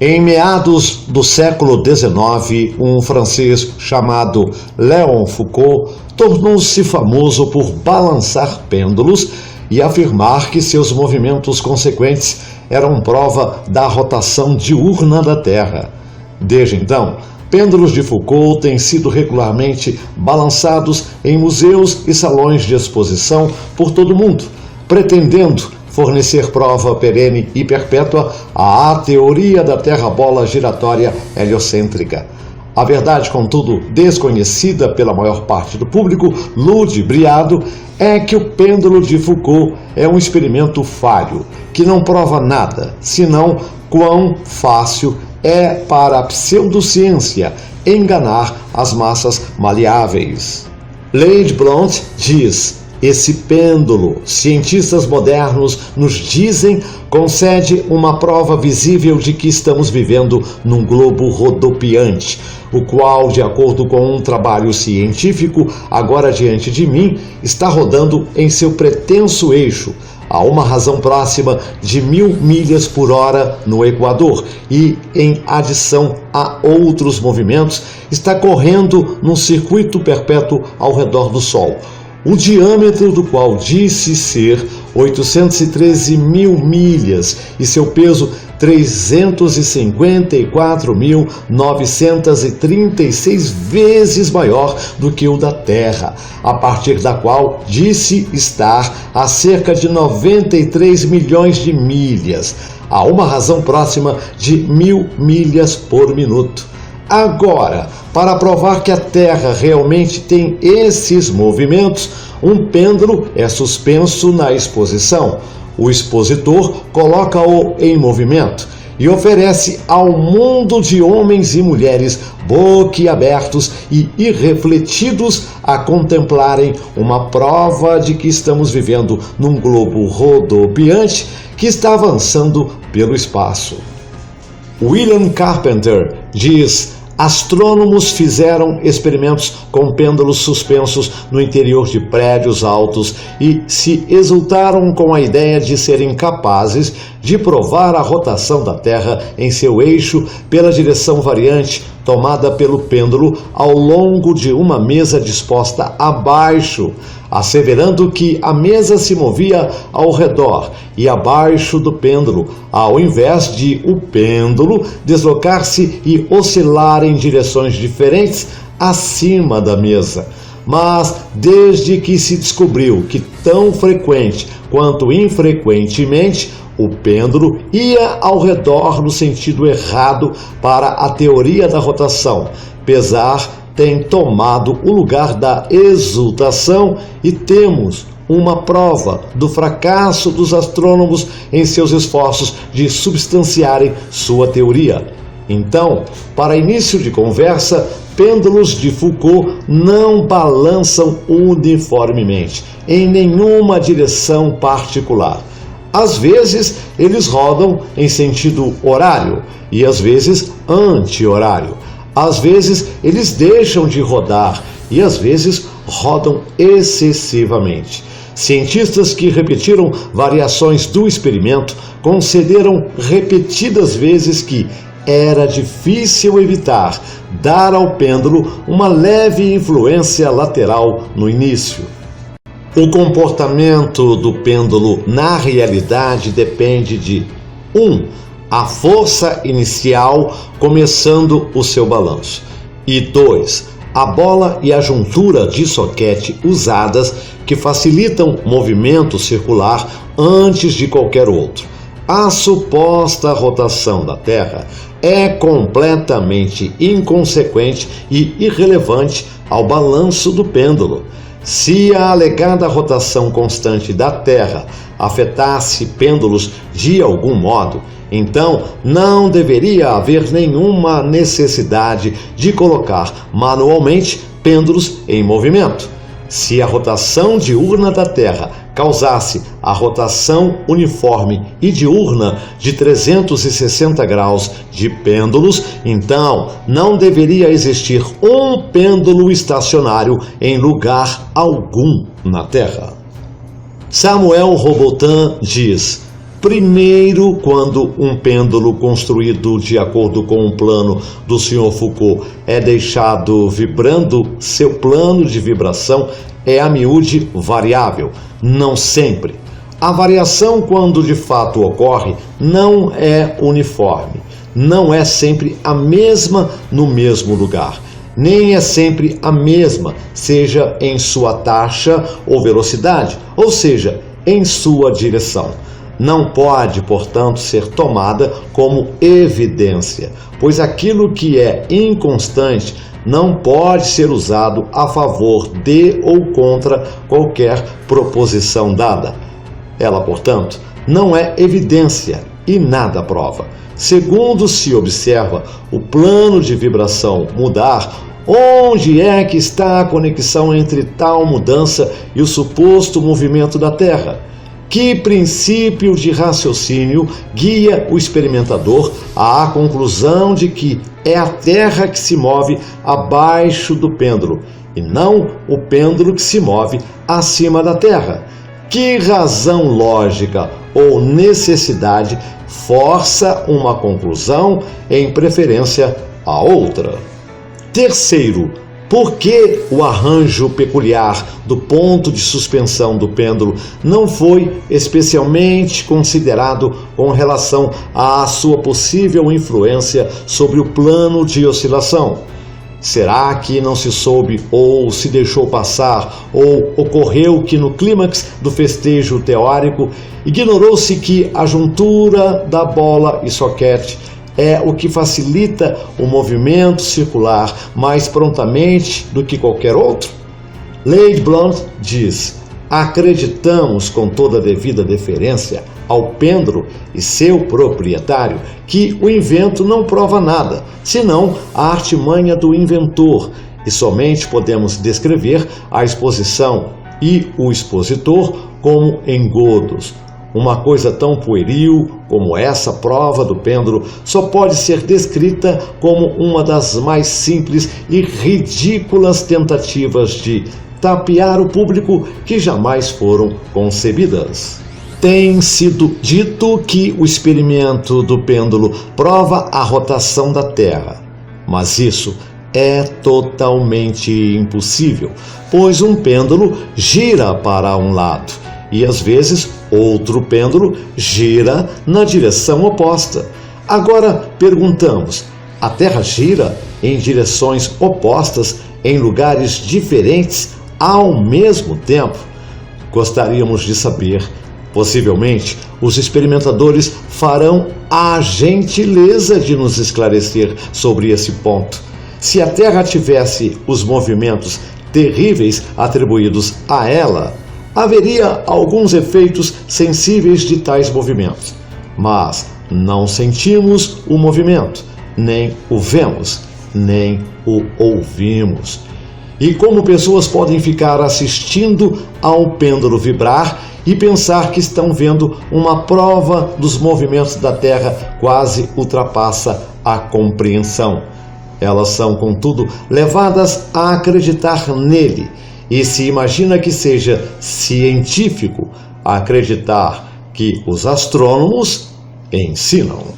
Em meados do século XIX, um francês chamado Léon Foucault tornou-se famoso por balançar pêndulos e afirmar que seus movimentos consequentes eram prova da rotação diurna da Terra. Desde então, pêndulos de Foucault têm sido regularmente balançados em museus e salões de exposição por todo o mundo, pretendendo fornecer prova perene e perpétua à teoria da Terra-bola giratória heliocêntrica. A verdade, contudo, desconhecida pela maior parte do público ludibriado, é que o pêndulo de Foucault é um experimento falho, que não prova nada, senão quão fácil é para a pseudociência enganar as massas maleáveis. Lady Blount diz: esse pêndulo, cientistas modernos nos dizem, concede uma prova visível de que estamos vivendo num globo rodopiante, o qual, de acordo com um trabalho científico agora diante de mim, está rodando em seu pretenso eixo, a uma razão próxima de 1000 milhas por hora no Equador e, em adição a outros movimentos, está correndo num circuito perpétuo ao redor do Sol, o diâmetro do qual disse ser 813 mil milhas e seu peso 354.936 vezes maior do que o da Terra, a partir da qual disse estar a cerca de 93 milhões de milhas, a uma razão próxima de 1000 milhas por minuto. Agora, para provar que a Terra realmente tem esses movimentos, um pêndulo é suspenso na exposição. O expositor coloca-o em movimento e oferece ao mundo de homens e mulheres boquiabertos e irrefletidos a contemplarem uma prova de que estamos vivendo num globo rodopiante que está avançando pelo espaço. William Carpenter diz: astrônomos fizeram experimentos com pêndulos suspensos no interior de prédios altos e se exultaram com a ideia de serem capazes de provar a rotação da Terra em seu eixo pela direção variante tomada pelo pêndulo ao longo de uma mesa disposta abaixo, asseverando que a mesa se movia ao redor e abaixo do pêndulo, ao invés de o pêndulo deslocar-se e oscilar em direções diferentes acima da mesa. Mas desde que se descobriu que tão frequente quanto infrequentemente o pêndulo ia ao redor no sentido errado para a teoria da rotação, pesar tem tomado o lugar da exultação e temos uma prova do fracasso dos astrônomos em seus esforços de substanciarem sua teoria. Então, para início de conversa, pêndulos de Foucault não balançam uniformemente, em nenhuma direção particular. Às vezes, eles rodam em sentido horário e às vezes anti-horário. Às vezes, eles deixam de rodar e às vezes rodam excessivamente. Cientistas que repetiram variações do experimento concederam repetidas vezes que era difícil evitar dar ao pêndulo uma leve influência lateral no início. O comportamento do pêndulo na realidade depende de 1. A força inicial começando o seu balanço e 2. A bola e a juntura de soquete usadas que facilitam o movimento circular antes de qualquer outro. A suposta rotação da Terra é completamente inconsequente e irrelevante ao balanço do pêndulo. Se a alegada rotação constante da Terra afetasse pêndulos de algum modo, então não deveria haver nenhuma necessidade de colocar manualmente pêndulos em movimento. Se a rotação diurna da Terra causasse a rotação uniforme e diurna de 360 graus de pêndulos, então não deveria existir um pêndulo estacionário em lugar algum na Terra. Samuel Robotin diz: Primeiro, quando um pêndulo construído de acordo com o plano do Sr. Foucault é deixado vibrando, seu plano de vibração é a miúde variável, não sempre. A variação, quando de fato ocorre, não é uniforme, não é sempre a mesma no mesmo lugar, nem é sempre a mesma, seja em sua taxa ou velocidade, ou seja, em sua direção. Não pode, portanto, ser tomada como evidência, pois aquilo que é inconstante não pode ser usado a favor de ou contra qualquer proposição dada. Ela, portanto, não é evidência e nada prova. Segundo se observa o plano de vibração mudar, onde é que está a conexão entre tal mudança e o suposto movimento da Terra? Que princípio de raciocínio guia o experimentador à conclusão de que é a Terra que se move abaixo do pêndulo e não o pêndulo que se move acima da Terra? Que razão lógica ou necessidade força uma conclusão em preferência à outra? Terceiro, por que o arranjo peculiar do ponto de suspensão do pêndulo não foi especialmente considerado com relação à sua possível influência sobre o plano de oscilação? Será que não se soube ou se deixou passar ou ocorreu que no clímax do festejo teórico ignorou-se que a juntura da bola e soquete é o que facilita o movimento circular mais prontamente do que qualquer outro? Lady Blunt diz: acreditamos com toda a devida deferência ao pêndulo e seu proprietário que o invento não prova nada, senão a artimanha do inventor, e somente podemos descrever a exposição e o expositor como engodos. Uma coisa tão pueril como essa prova do pêndulo só pode ser descrita como uma das mais simples e ridículas tentativas de tapear o público que jamais foram concebidas. Tem sido dito que o experimento do pêndulo prova a rotação da Terra, mas isso é totalmente impossível, pois um pêndulo gira para um lado e às vezes outro pêndulo gira na direção oposta. Agora perguntamos: a Terra gira em direções opostas em lugares diferentes ao mesmo tempo? Gostaríamos de saber. Possivelmente, os experimentadores farão a gentileza de nos esclarecer sobre esse ponto. Se a Terra tivesse os movimentos terríveis atribuídos a ela, haveria alguns efeitos sensíveis de tais movimentos, mas não sentimos o movimento, nem o vemos, nem o ouvimos. E como pessoas podem ficar assistindo ao pêndulo vibrar e pensar que estão vendo uma prova dos movimentos da Terra quase ultrapassa a compreensão. Elas são, contudo, levadas a acreditar nele, e se imagina que seja científico acreditar que os astrônomos ensinam.